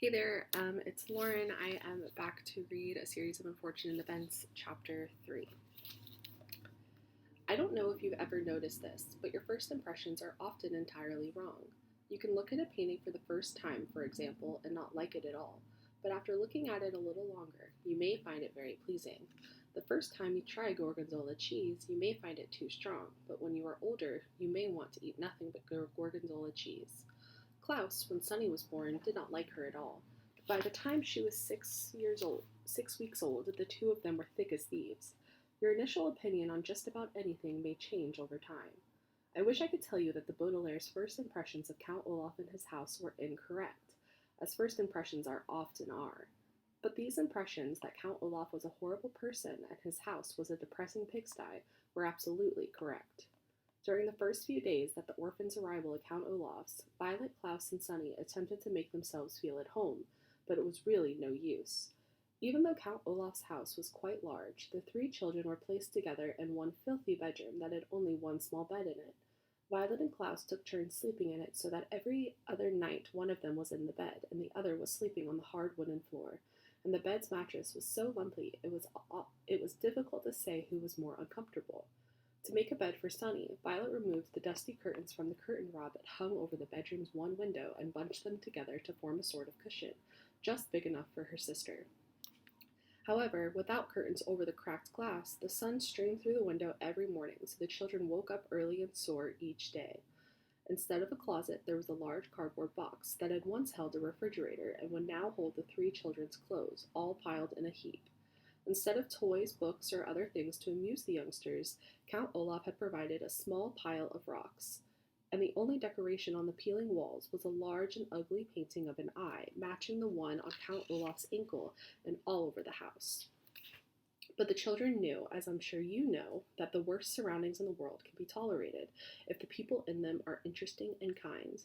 Hey there, it's Lauren. I am back to read A Series of Unfortunate Events, Chapter 3. I don't know if you've ever noticed this, but your first impressions are often entirely wrong. You can look at a painting for the first time, for example, and not like it at all, but after looking at it a little longer, you may find it very pleasing. The first time you try gorgonzola cheese, you may find it too strong, but when you are older, you may want to eat nothing but gorgonzola cheese. Klaus, when Sunny was born, did not like her at all. By the time she was 6 weeks old, the two of them were thick as thieves. Your initial opinion on just about anything may change over time. I wish I could tell you that the Baudelaire's first impressions of Count Olaf and his house were incorrect, as first impressions often are. But these impressions that Count Olaf was a horrible person and his house was a depressing pigsty were absolutely correct. During the first few days that the orphans' arrival at Count Olaf's, Violet, Klaus, and Sunny attempted to make themselves feel at home, but it was really no use. Even though Count Olaf's house was quite large, the three children were placed together in one filthy bedroom that had only one small bed in it. Violet and Klaus took turns sleeping in it so that every other night one of them was in the bed and the other was sleeping on the hard wooden floor, and the bed's mattress was so lumpy it was difficult to say who was more uncomfortable. To make a bed for Sunny, Violet removed the dusty curtains from the curtain rod that hung over the bedroom's one window and bunched them together to form a sort of cushion, just big enough for her sister. However, without curtains over the cracked glass, the sun streamed through the window every morning, so the children woke up early and sore each day. Instead of a closet, there was a large cardboard box that had once held a refrigerator and would now hold the three children's clothes, all piled in a heap. Instead of toys, books, or other things to amuse the youngsters, Count Olaf had provided a small pile of rocks, and the only decoration on the peeling walls was a large and ugly painting of an eye, matching the one on Count Olaf's ankle and all over the house. But the children knew, as I'm sure you know, that the worst surroundings in the world can be tolerated if the people in them are interesting and kind.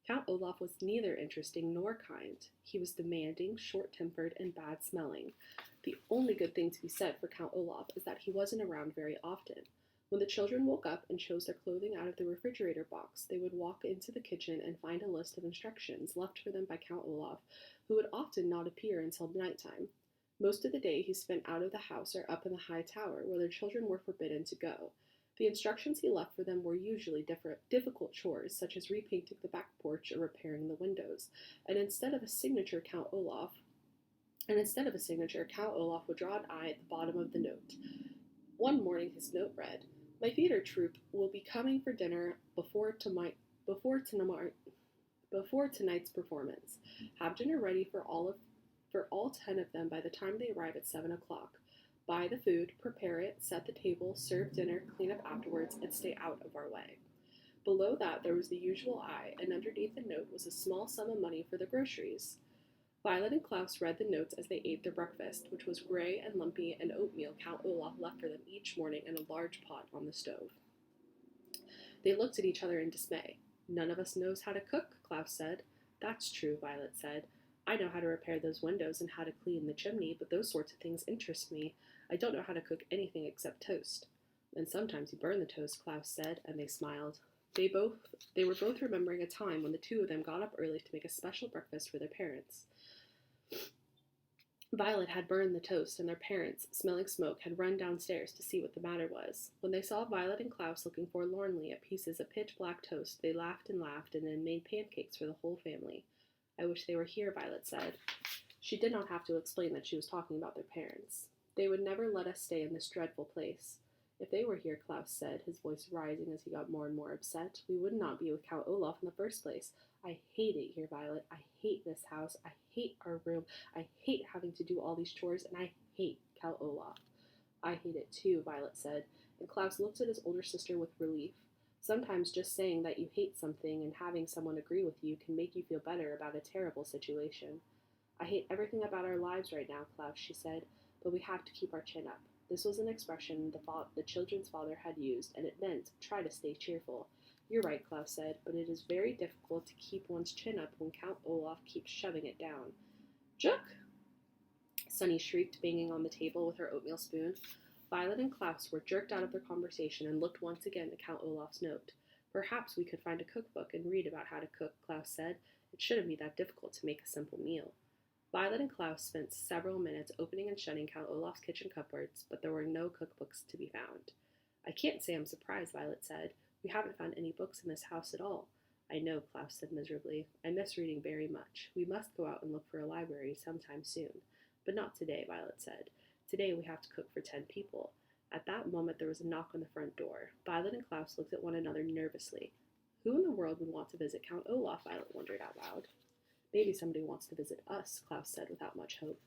Count Olaf was neither interesting nor kind. He was demanding, short tempered, and bad smelling. The only good thing to be said for Count Olaf is that he wasn't around very often. When the children woke up and chose their clothing out of the refrigerator box, they would walk into the kitchen and find a list of instructions left for them by Count Olaf, who would often not appear until nighttime. Most of the day he spent out of the house or up in the high tower, where the children were forbidden to go. The instructions he left for them were usually difficult chores, such as repainting the back porch or repairing the windows. And instead of a signature, Count Olaf would draw an eye at the bottom of the note. One morning his note read, "My theater troupe will be coming for dinner before tonight's performance. Have dinner ready for all 10 of them by the time they arrive at 7 o'clock. Buy the food, prepare it, set the table, serve dinner, clean up afterwards, and stay out of our way." Below that there was the usual "I," and underneath the note was a small sum of money for the groceries. Violet and Klaus read the notes as they ate their breakfast, which was gray and lumpy and oatmeal Count Olaf left for them each morning in a large pot on the stove. They looked at each other in dismay. "None of us knows how to cook," Klaus said. "That's true," Violet said. "I know how to repair those windows and how to clean the chimney, but those sorts of things interest me. I don't know how to cook anything except toast." "And sometimes you burn the toast," Klaus said, and they smiled. They were both remembering a time when the two of them got up early to make a special breakfast for their parents. Violet had burned the toast, and their parents, smelling smoke, had run downstairs to see what the matter was. When they saw Violet and Klaus looking forlornly at pieces of pitch-black toast, they laughed and then made pancakes for the whole family. "I wish they were here," Violet said. She did not have to explain that she was talking about their parents. "They would never let us stay in this dreadful place. If they were here," Klaus said, his voice rising as he got more and more upset, "we would not be with Count Olaf in the first place. I hate it here, Violet. I hate this house. I hate our room. I hate having to do all these chores, and I hate Count Olaf." "I hate it too," Violet said, and Klaus looked at his older sister with relief. Sometimes just saying that you hate something and having someone agree with you can make you feel better about a terrible situation. "I hate everything about our lives right now, Klaus," she said, "but we have to keep our chin up." This was an expression the children's father had used, and it meant try to stay cheerful. "You're right," Klaus said, "but it is very difficult to keep one's chin up when Count Olaf keeps shoving it down." "Jook!" Sunny shrieked, banging on the table with her oatmeal spoon. Violet and Klaus were jerked out of their conversation and looked once again at Count Olaf's note. "Perhaps we could find a cookbook and read about how to cook," Klaus said. It shouldn't be that difficult to make a simple meal. Violet and Klaus spent several minutes opening and shutting Count Olaf's kitchen cupboards, but there were no cookbooks to be found. I can't say I'm surprised, Violet said. We haven't found any books in this house at all. I know, Klaus said miserably. I miss reading very much. We must go out and look for a library sometime soon. But not today, Violet said. Today we have to cook for 10 people. At that moment there was a knock on the front door. Violet and Klaus looked at one another nervously. Who in the world would want to visit Count Olaf? Violet wondered out loud. Maybe somebody wants to visit us, Klaus said without much hope.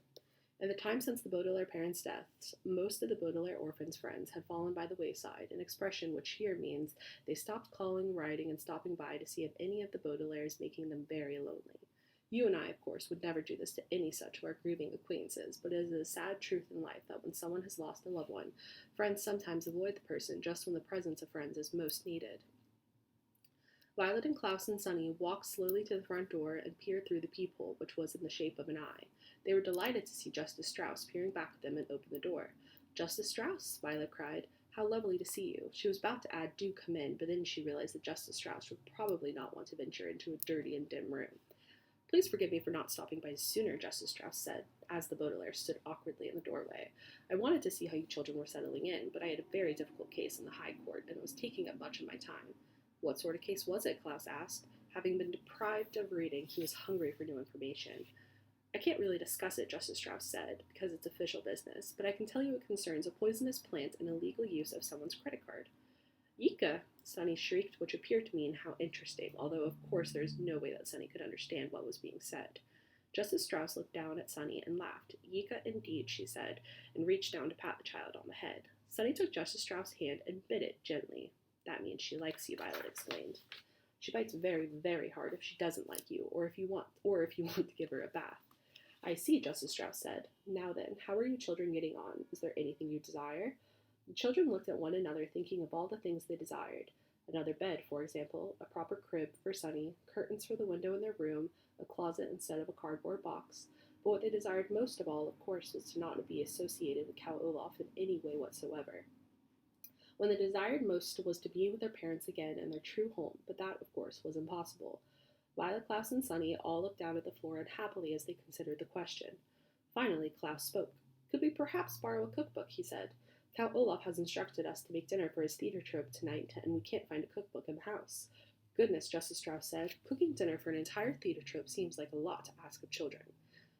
In the time since the Baudelaire parents' deaths, most of the Baudelaire orphans' friends had fallen by the wayside, an expression which here means they stopped calling, writing, and stopping by to see if any of the Baudelaires making them very lonely. You and I, of course, would never do this to any such of our grieving acquaintances, but it is a sad truth in life that when someone has lost a loved one, friends sometimes avoid the person just when the presence of friends is most needed. Violet and Klaus and Sunny walked slowly to the front door and peered through the peephole, which was in the shape of an eye. They were delighted to see Justice Strauss peering back at them and open the door. "Justice Strauss!" Violet cried. "How lovely to see you." She was about to add, "Do come in," but then she realized that Justice Strauss would probably not want to venture into a dirty and dim room. "Please forgive me for not stopping by sooner," Justice Strauss said, as the Baudelaire stood awkwardly in the doorway. "I wanted to see how you children were settling in, but I had a very difficult case in the High Court, and it was taking up much of my time." "What sort of case was it?" Klaus asked. Having been deprived of reading, he was hungry for new information. "I can't really discuss it," Justice Strauss said, "because it's official business, but I can tell you it concerns a poisonous plant and illegal use of someone's credit card." "Yika!" Sunny shrieked, which appeared to mean how interesting, although of course there is no way that Sunny could understand what was being said. Justice Strauss looked down at Sunny and laughed. "Yika indeed," she said, and reached down to pat the child on the head. Sunny took Justice Strauss' hand and bit it gently. "That means she likes you," Violet explained. "She bites very, very hard if she doesn't like you, or if you want to give her a bath." "I see," Justice Strauss said. "Now then, how are you children getting on? Is there anything you desire?" The children looked at one another, thinking of all the things they desired. Another bed, for example, a proper crib for Sunny, curtains for the window in their room, a closet instead of a cardboard box. But what they desired most of all, of course, was to not be associated with Count Olaf in any way whatsoever. When they desired most was to be with their parents again in their true home, but that, of course, was impossible. Violet, Klaus, and Sunny all looked down at the floor unhappily as they considered the question. Finally, Klaus spoke. "Could we perhaps borrow a cookbook?" he said. "Count Olaf has instructed us to make dinner for his theater troupe tonight, and we can't find a cookbook in the house." "Goodness," Justice Strauss said. "Cooking dinner for an entire theater troupe seems like a lot to ask of children."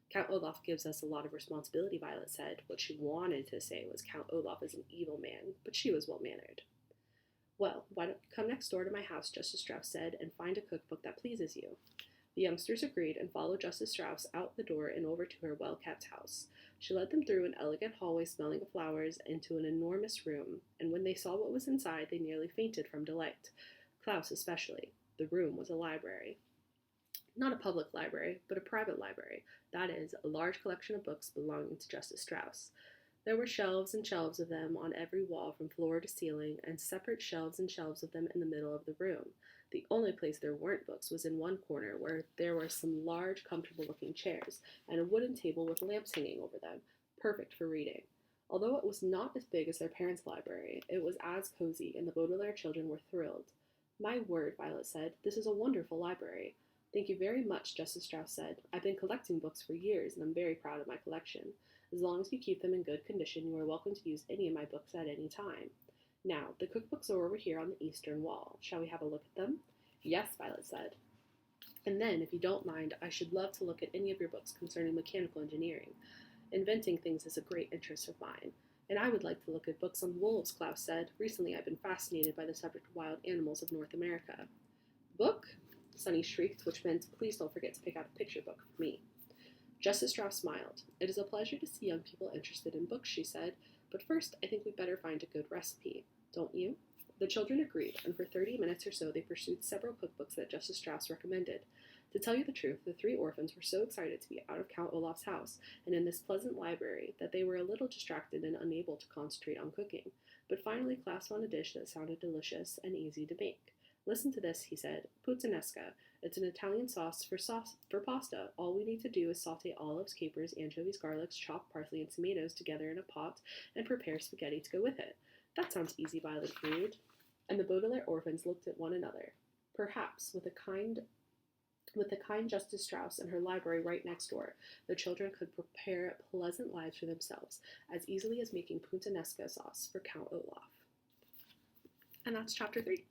"Count Olaf gives us a lot of responsibility," Violet said. What she wanted to say was Count Olaf is an evil man, but she was well-mannered. "Well, why don't you come next door to my house," Justice Strauss said, "and find a cookbook that pleases you." The youngsters agreed and followed Justice Strauss out the door and over to her well-kept house. She led them through an elegant hallway smelling of flowers into an enormous room, and when they saw what was inside, they nearly fainted from delight. Klaus especially. The room was a library. Not a public library, but a private library. That is, a large collection of books belonging to Justice Strauss. There were shelves and shelves of them on every wall from floor to ceiling, and separate shelves and shelves of them in the middle of the room. The only place there weren't books was in one corner, where there were some large, comfortable-looking chairs, and a wooden table with lamps hanging over them, perfect for reading. Although it was not as big as their parents' library, it was as cozy, and the Baudelaire children were thrilled. "My word," Violet said, "this is a wonderful library." "Thank you very much," Justice Strauss said. "I've been collecting books for years, and I'm very proud of my collection. As long as you keep them in good condition, you are welcome to use any of my books at any time. Now, the cookbooks are over here on the eastern wall. Shall we have a look at them?" "Yes," Violet said. "And then, if you don't mind, I should love to look at any of your books concerning mechanical engineering. Inventing things is a great interest of mine. And I would like to look at books on wolves," Klaus said. "Recently I've been fascinated by the subject of wild animals of North America." "Book?" Sunny shrieked, which meant, "Please don't forget to pick out a picture book for me." Justice Strauss smiled. "It is a pleasure to see young people interested in books," she said, "but first I think we'd better find a good recipe. Don't you?" The children agreed, and for 30 minutes or so they pursued several cookbooks that Justice Strauss recommended. To tell you the truth, the three orphans were so excited to be out of Count Olaf's house and in this pleasant library that they were a little distracted and unable to concentrate on cooking. But finally Klaus found a dish that sounded delicious and easy to make. "Listen to this," he said. "Puttanesca. It's an Italian sauce for pasta. All we need to do is saute olives, capers, anchovies, garlics, chopped parsley, and tomatoes together in a pot and prepare spaghetti to go with it." "That sounds easy," Violet agreed. And the Baudelaire orphans looked at one another. Perhaps, with a kind With the kind Justice Strauss and her library right next door, the children could prepare pleasant lives for themselves as easily as making puttanesca sauce for Count Olaf. And that's chapter 3.